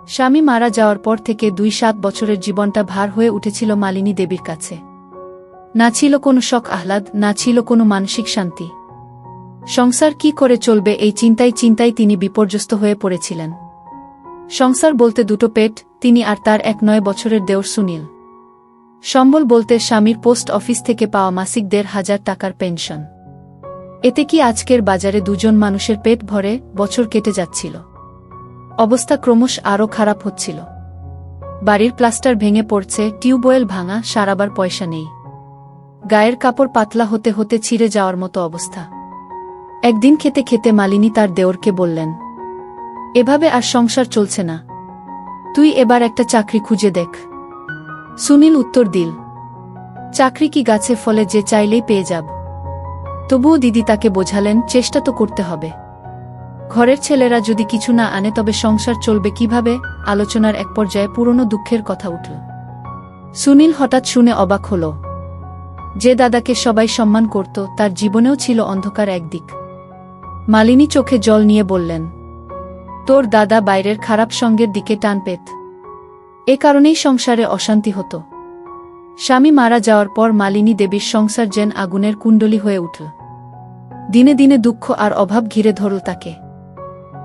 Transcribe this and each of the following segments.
স্বামী মারা যাওয়ার পর থেকে ২-৭ বছরের জীবনটা ভার হয়ে উঠেছিল মালিনী দেবীর কাছে। না ছিল কোনো শখ আহ্লাদ, না ছিল কোনো মানসিক শান্তি। সংসার কি করে চলবে এই চিন্তায় তিনি বিপর্যস্ত হয়ে পড়েছিলেন। সংসার বলতে দুটো পেট, তিনি আর তার ১-৯ বছরের দেওর সুনীল। সম্বল বলতে স্বামীর পোস্ট অফিস থেকে পাওয়া মাসিক ১,৫০০ টাকার পেনশন। এতে কি আজকের বাজারে দুজন মানুষের পেট ভরে? বছর কেটে যাচ্ছিল, অবস্থা ক্রমশ আরও খারাপ হচ্ছিল। বাড়ির প্লাস্টার ভেঙে পড়ছে, টিউবওয়েল ভাঙা, সারাবার পয়সা নেই। গায়ের কাপড় পাতলা হতে হতে ছিঁড়ে যাওয়ার মতো অবস্থা। একদিন খেতে খেতে মালিনী তার দেওরকে বললেন, এভাবে আর সংসার চলছে না, তুই এবার একটা চাকরি খুঁজে দেখ। সুনীল উত্তর দিল, চাকরি কি গাছে ফলে যে চাইলেই পেয়ে যাব? তবুও দিদি তাকে বোঝালেন, চেষ্টা তো করতে হবে। ঘরের ছেলেরা যদি কিছু না আনে তবে সংসার চলবে কিভাবে? আলোচনার এক পর্যায়ে পুরনো দুঃখের কথা উঠল। সুনীল হঠাৎ শুনে অবাক হল, যে দাদাকে সবাই সম্মান করত তার জীবনেও ছিল অন্ধকার একদিক। মালিনী চোখে জল নিয়ে বললেন, তোর দাদা বাইরের খারাপ সঙ্গের দিকে টান পেত, এ কারণেই সংসারে অশান্তি হতো। স্বামী মারা যাওয়ার পর মালিনী দেবীর সংসার যেন আগুনের কুণ্ডলী হয়ে উঠল। দিনে দিনে দুঃখ আর অভাব ঘিরে ধরল তাকে।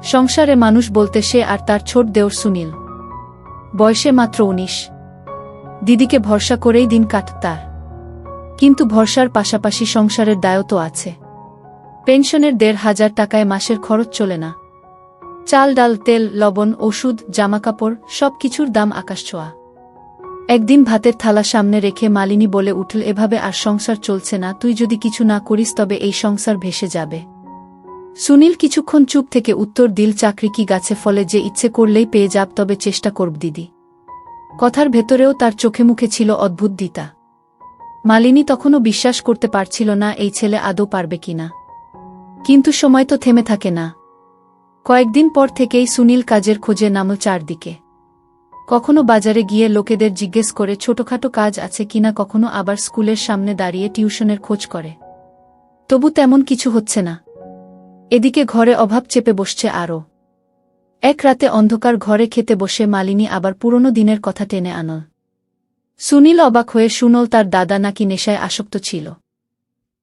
সংসারে মানুষ বলতে সে আর তার ছোট দেওর সুনীল, বয়সে মাত্র ১৯। দিদিকে ভরসা করেই দিন কাটত তার। কিন্তু ভরসার পাশাপাশি সংসারের দায়ও তো আছে। পেনশনের ১,৫০০ টাকায় মাসের খরচ চলে না। চাল, ডাল, তেল, লবণ, ওষুধ, জামাকাপড় সবকিছুর দাম আকাশছোঁয়া। একদিন ভাতের থালা সামনে রেখে মালিনী বলে উঠল, এভাবে আর সংসার চলছে না, তুই যদি কিছু না করিস তবে এই সংসার ভেসে যাবে। সুনীল কিছুক্ষণ চুপ থেকে উত্তর দিল, চাকরি কি গাছে ফলে যে ইচ্ছে করলেই পেয়ে যাব? তবে চেষ্টা করব দিদি। কথার ভেতরেও তার চোখে মুখে ছিল অদ্ভুত দ্বিধা। মালিনী তখনও বিশ্বাস করতে পারছিল না এই ছেলে আদৌ পারবে কিনা। কিন্তু সময় তো থেমে থাকে না। কয়েকদিন পর থেকেই সুনীল কাজের খোঁজে নামল চারদিকে। কখনো বাজারে গিয়ে লোকেদের জিজ্ঞেস করে ছোটখাটো কাজ আছে কিনা, কখনো আবার স্কুলের সামনে দাঁড়িয়ে টিউশনের খোঁজ করে। তবু তেমন কিছু হচ্ছে না। এদিকে ঘরে অভাব চেপে বসছে আরও। এক রাতে অন্ধকার ঘরে খেতে বসে মালিনী আবার পুরনো দিনের কথা টেনে আনল। সুনীল অবাক হয়ে শুনল তার দাদা নাকি নেশায় আসক্ত ছিল।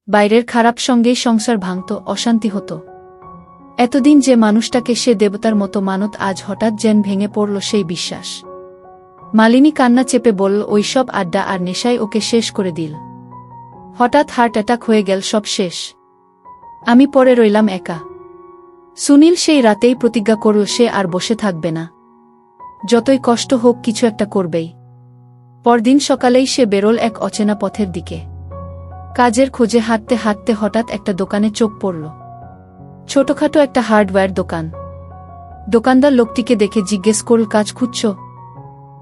বাইরের খারাপ সঙ্গেই সংসার ভাঙত, অশান্তি হতো। এতদিন যে মানুষটাকে সে দেবতার মতো মানত, আজ হঠাৎ যেন ভেঙে পড়ল সেই বিশ্বাস। মালিনী কান্না চেপে বলল, ওইসব আড্ডা আর নেশায় ওকে শেষ করে দিল। হঠাৎ হার্ট অ্যাটাক হয়ে গেল, সব শেষ। আমি পড়ে রইলাম একা। সুনীল সেই রাতেই প্রতিজ্ঞা করল সে আর বসে থাকবে না। যতই কষ্ট হোক কিছু একটা করবেই। পরদিন সকালেই সে বেরোল এক অচেনা পথের দিকে। কাজের খোঁজে হাঁটতে হাঁটতে হঠাৎ একটা দোকানে চোখ পড়ল। ছোটখাটো একটা হার্ডওয়্যার দোকান। দোকানদার লোকটিকে দেখে জিজ্ঞেস করল, কাজ খুঁজছ?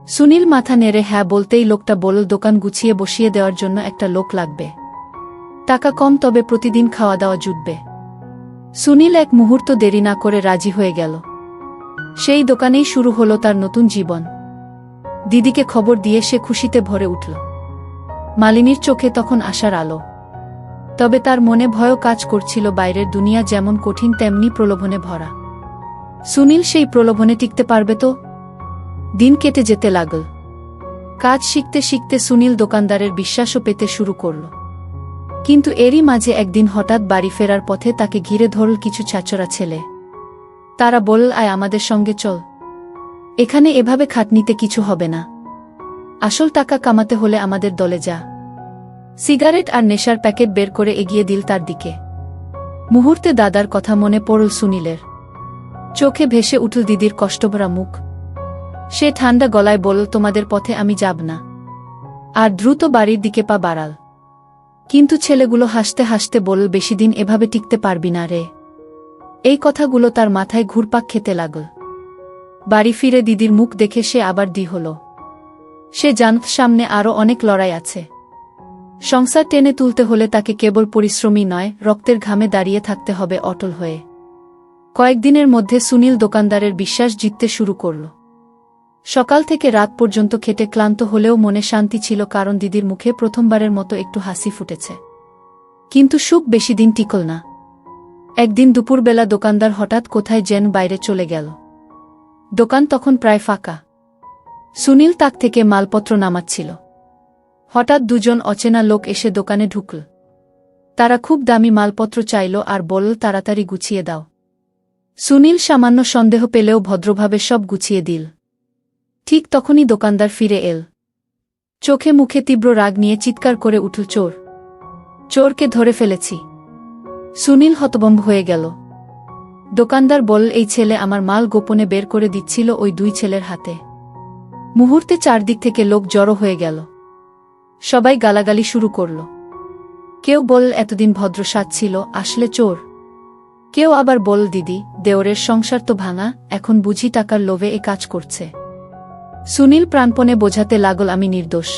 সুনীল মাথা নেড়ে হ্যাঁ বলতেই লোকটা বলল, দোকান গুছিয়ে বসিয়ে দেওয়ার জন্য একটা লোক লাগবে। টাকা কম, তবে প্রতিদিন খাওয়া দাওয়া জুটবে। সুনীল এক মুহূর্ত দেরি না করে রাজি হয়ে গেল। সেই দোকানেই শুরু হলো তার নতুন জীবন। দিদিকে খবর দিয়ে সে খুশিতে ভরে উঠল। মালিনীর চোখে তখন আশার আলো। তবে তার মনে ভয়ও কাজ করছিল, বাইরের দুনিয়া যেমন কঠিন তেমনি প্রলোভনে ভরা। সুনীল সেই প্রলোভনে টিকতে পারবে তো? দিন কেটে যেতে লাগল। কাজ শিখতে শিখতে সুনীল দোকানদারের বিশ্বাসও পেতে শুরু করল। কিন্তু এরই মাঝে একদিন হঠাৎ বাড়ি ফেরার পথে তাকে ঘিরে ধরল কিছু ছাচরা ছেলে। তারা বলল, আয় আমাদের সঙ্গে চল। এখানে এভাবে খাটনিতে কিছু হবে না। আসল টাকা কামাতে হলে আমাদের দলে যা। সিগারেট আর নেশার প্যাকেট বের করে এগিয়ে দিল তার দিকে। মুহূর্তে দাদার কথা মনে পড়ল সুনীলের। চোখে ভেসে উঠল দিদির কষ্টভরা মুখ। সে ঠান্ডা গলায় বলল, তোমাদের পথে আমি যাব না। আর দ্রুত বাড়ির দিকে পা বাড়াল। কিন্তু ছেলেগুলো হাসতে হাসতে বলল, বেশিদিন এভাবে টিকতে পারবি না রে। এই কথাগুলো তার মাথায় ঘুরপাক খেতে লাগল। বাড়ি ফিরে দিদির মুখ দেখে সে আবার দ্বিধা হল। সে জানত সামনে আরও অনেক লড়াই আছে। সংসার টেনে তুলতে হলে তাকে কেবল পরিশ্রমী নয়, রক্তের ঘামে দাঁড়িয়ে থাকতে হবে অটল হয়ে। কয়েকদিনের মধ্যে সুনীল দোকানদারের বিশ্বাস জিততে শুরু করল। সকাল থেকে রাত পর্যন্ত খেটে ক্লান্ত হলেও মনে শান্তি ছিল, কারণ দিদির মুখে প্রথমবারের মতো একটু হাসি ফুটেছে। কিন্তু সুখ বেশি দিন টিকল না। একদিন দুপুরবেলা দোকানদার হঠাৎ কোথায় যেন বাইরে চলে গেল। দোকান তখন প্রায় ফাঁকা। সুনীল তাক থেকে মালপত্র নামাচ্ছিল। হঠাৎ দুজন অচেনা লোক এসে দোকানে ঢুকল। তারা খুব দামি মালপত্র চাইল আর বলল তাড়াতাড়ি গুছিয়ে দাও। সুনীল সামান্য সন্দেহ পেলেও ভদ্রভাবে সব গুছিয়ে দিল। ঠিক তখনই দোকানদার ফিরে এল। চোখে মুখে তীব্র রাগ নিয়ে চিৎকার করে উঠল, চোর! চোরকে ধরে ফেলেছি! সুনীল হতভম্ব হয়ে গেল। দোকানদার বলল, এই ছেলে আমার মাল গোপনে বের করে দিচ্ছিল ওই দুই ছেলের হাতে। মুহূর্তে চারদিক থেকে লোক জড়ো হয়ে গেল। সবাই গালাগালি শুরু করল। কেউ বলল, এতদিন ভদ্র সাজছিল, আসলে চোর। কেউ আবার বলল, দিদি, দেওরের সংসার তো ভাঙা, এখন বুঝি টাকার লোভে এ কাজ করছে। সুনীল প্রাণপণে বোঝাতে লাগল, আমি নির্দোষ।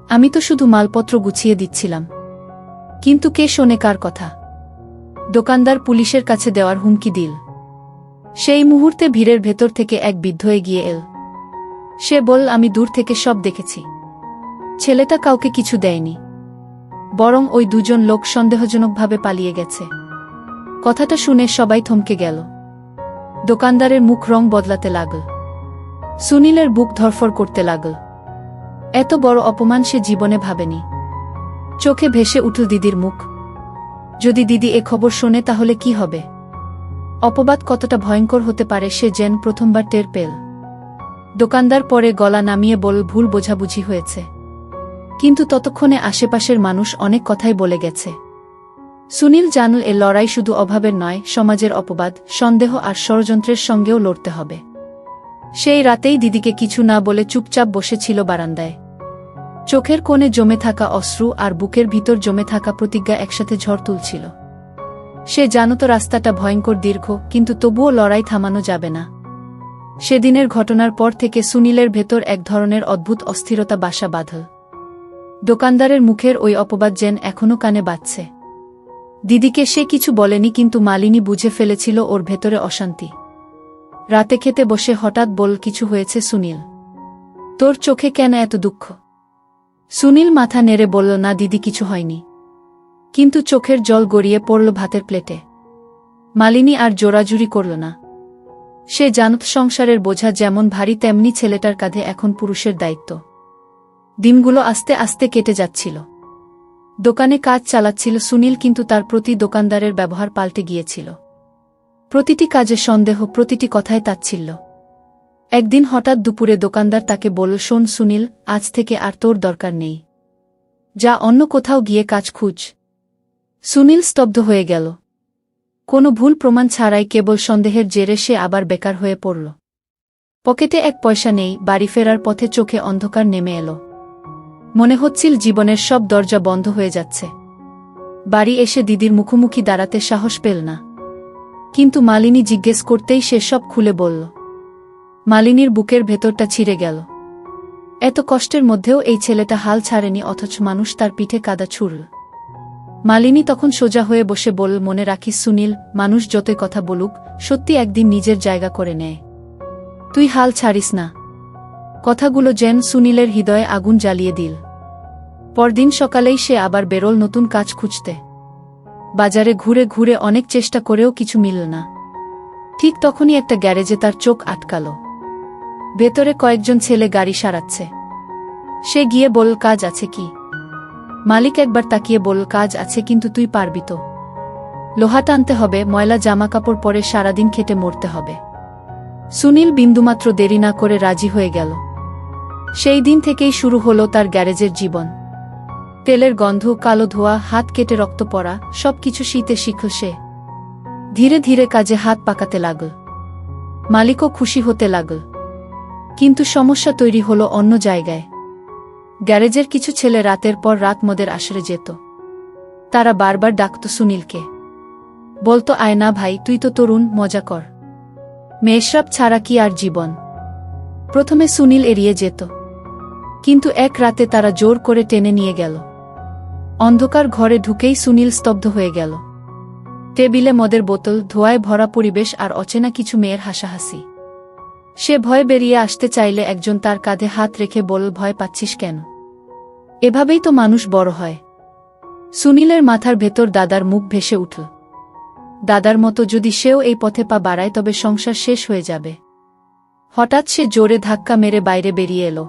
আমি তো শুধু মালপত্র গুছিয়ে দিচ্ছিলাম। কিন্তু কে শোনে কার কথা? দোকানদার পুলিশের কাছে দেওয়ার হুমকি দিল। সেই মুহূর্তে ভিড়ের ভেতর থেকে এক বৃদ্ধ এগিয়ে এল। সে বলল, আমি দূর থেকে সব দেখেছি। ছেলেটা কাউকে কিছু দেয়নি, বরং ওই দুজন লোক সন্দেহজনকভাবে পালিয়ে গেছে। কথাটা শুনে সবাই থমকে গেল। দোকানদারের মুখ রং বদলাতে লাগল। সুনীলের বুক ধরফর করতে লাগল। এত বড় অপমান সে জীবনে ভাবেনি। চোখে ভেসে উঠল দিদির মুখ। যদি দিদি এ খবর শোনে তাহলে কি হবে? অপবাদ কতটা ভয়ঙ্কর হতে পারে সে যেন প্রথমবার টের পেল। দোকানদার পরে গলা নামিয়ে বলল, ভুল বোঝাবুঝি হয়েছে। কিন্তু ততক্ষণে আশেপাশের মানুষ অনেক কথাই বলে গেছে। সুনীল জানল এ লড়াই শুধু অভাবের নয়, সমাজের অপবাদ, সন্দেহ আর ষড়যন্ত্রের সঙ্গেও লড়তে হবে। সেই রাতেই দিদিকে কিছু না বলে চুপচাপ বসেছিল বারান্দায়। চোখের কোণে জমে থাকা অশ্রু আর বুকের ভিতর জমে থাকা প্রতিজ্ঞা একসাথে ঝড় তুলছিল। সে জানত রাস্তাটা ভয়ঙ্কর দীর্ঘ, কিন্তু তবুও লড়াই থামানো যাবে না। সেদিনের ঘটনার পর থেকে সুনীলের ভেতর এক ধরনের অদ্ভুত অস্থিরতা বাসা বাঁধল। দোকানদারের মুখের ওই অপবাদ যেন এখনও কানে বাজছে। দিদিকে সে কিছু বলেনি, কিন্তু মালিনী বুঝে ফেলেছিল ওর ভেতরে অশান্তি। রাতে খেতে বসে হঠাৎ বলল, কিছু হয়েছে সুনীল? তোর চোখে কেন এত দুঃখ? সুনীল মাথা নেড়ে বলল, না দিদি, কিছু হয়নি। কিন্তু চোখের জল গড়িয়ে পড়ল ভাতের প্লেটে। মালিনী আর জোরাজুরি করল না। সে জানত সংসারের বোঝা যেমন ভারী তেমনি ছেলেটার কাঁধে এখন পুরুষের দায়িত্ব। দিনগুলো আস্তে আস্তে কেটে যাচ্ছিল। দোকানে কাজ চালাচ্ছিল সুনীল, কিন্তু তার প্রতি দোকানদারের ব্যবহার পাল্টে গিয়েছিল। প্রতিটি কাজে সন্দেহ, প্রতিটি কথায় তাচ্ছিল্য। একদিন হঠাৎ দুপুরে দোকানদার তাকে বলল, শোন সুনীল, আজ থেকে আর তোর দরকার নেই। যা অন্য কোথাও গিয়ে কাজ খুঁজ। সুনীল স্তব্ধ হয়ে গেল। কোনো ভুল প্রমাণ ছাড়াই কেবল সন্দেহের জেরে সে আবার বেকার হয়ে পড়ল। পকেটে এক পয়সা নেই, বাড়ি ফেরার পথে চোখে অন্ধকার নেমে এলো। মনে হচ্ছিল জীবনের সব দরজা বন্ধ হয়ে যাচ্ছে। বাড়ি এসে দিদির মুখোমুখি দাঁড়াতে সাহস পেল না। কিন্তু মালিনী জিজ্ঞেস করতেই সে সব খুলে বলল। মালিনীর বুকের ভেতরটা ছিঁড়ে গেল। এত কষ্টের মধ্যেও এই ছেলেটা হাল ছাড়েনি, অথচ মানুষ তার পিঠে কাদা ছুড়ল। মালিনী তখন সোজা হয়ে বসে বলল, মনে রাখিস সুনীল, মানুষ যতই কথা বলুক, সত্যি একদিন নিজের জায়গা করে নেয়। তুই হাল ছাড়িস না। কথাগুলো যেন সুনীলের হৃদয়ে আগুন জ্বালিয়ে দিল। পরদিন সকালেই সে আবার বেরোল নতুন কাজ খুঁজতে। বাজারে ঘুরে ঘুরে অনেক চেষ্টা করেও কিছু মিলল না। ঠিক তখনই একটা গ্যারেজে তার চোখ আটকাল। ভেতরে কয়েকজন ছেলে গাড়ি সারাচ্ছে। সে গিয়ে বলল, কাজ আছে কি? মালিক একবার তাকিয়ে বলল, কাজ আছে, কিন্তু তুই পারবি তো? লোহা টানতে হবে, ময়লা জামাকাপড় পরে সারাদিন খেটে মরতে হবে। সুনীল বিন্দুমাত্র দেরি না করে রাজি হয়ে গেল। সেই দিন থেকেই শুরু হলো তার গ্যারেজের জীবন। তেলের গন্ধ, কালো ধোয়া, হাত কেটে রক্ত পড়া, সবকিছু শীতে শিখল সে। ধীরে ধীরে কাজে হাত পাকাতে লাগল। মালিকও খুশি হতে লাগল। কিন্তু সমস্যা তৈরি হলো অন্য জায়গায়। গ্যারেজের কিছু ছেলে রাতের পর রাত মদের আসরে যেত। তারা বারবার ডাকত সুনীলকে। বলতো, আয় না ভাই, তুই তো তরুণ, মজা কর। মেয়েসব ছাড়া কি আর জীবন? প্রথমে সুনীল এড়িয়ে যেত, কিন্তু এক রাতে তারা জোর করে টেনে নিয়ে গেল। অন্ধকার ঘরে ঢুকেই সুনীল স্তব্ধ হয়ে গেল। টেবিলে মদের বোতল, ধোঁয়ায় ভরা পরিবেশ আর অচেনা কিছু মেয়ের হাসাহাসি। সে ভয়ে বেরিয়ে আসতে চাইলে একজন তার কাঁধে হাত রেখে বলল, ভয় পাচ্ছিস কেন? এভাবেই তো মানুষ বড় হয়। সুনীলের মাথার ভেতর দাদার মুখ ভেসে উঠল। দাদার মতো যদি সেও এই পথে পা বাড়ায় তবে সংসার শেষ হয়ে যাবে। হঠাৎ সে জোরে ধাক্কা মেরে বাইরে বেরিয়ে এলো।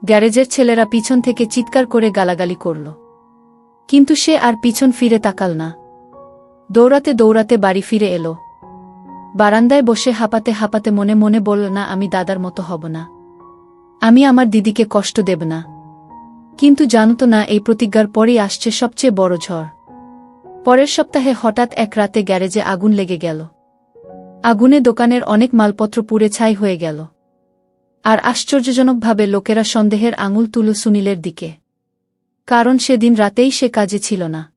গ্যারেজের ছেলেরা পিছন থেকে চিৎকার করে গালাগালি করল। কিন্তু সে আর পিছন ফিরে তাকাল না। দৌড়াতে দৌড়াতে বাড়ি ফিরে এলো। বারান্দায় বসে হাঁপাতে হাঁপাতে মনে মনে বলল, না, আমি দাদার মতো হব না। আমি আমার দিদিকে কষ্ট দেব না। কিন্তু জানত না এই প্রতিজ্ঞার পরই আসছে সবচেয়ে বড় ঝড়। পরের সপ্তাহে হঠাৎ এক রাতে গ্যারেজে আগুন লেগে গেল। আগুনে দোকানের অনেক মালপত্র পুড়ে ছাই হয়ে গেল। আর আশ্চর্যজনকভাবে লোকেরা সন্দেহের আঙুল তুলল সুনীলের দিকে। কারণ সেদিন রাতেই সে কাজে ছিল না।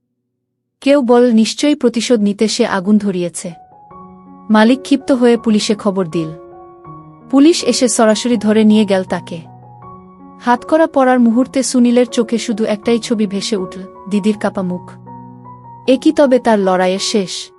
কেউ বল, নিশ্চয়ই প্রতিশোধ নিতে সে আগুন ধরিয়েছে। মালিক ক্ষিপ্ত হয়ে পুলিশে খবর দিল। পুলিশ এসে সরাসরি ধরে নিয়ে গেল তাকে। হাতকড়া পরার মুহূর্তে সুনীলের চোখে শুধু একটাই ছবি ভেসে উঠল, দিদির কাপা মুখ। এ কি তবে তার লড়াইয়ের শেষ?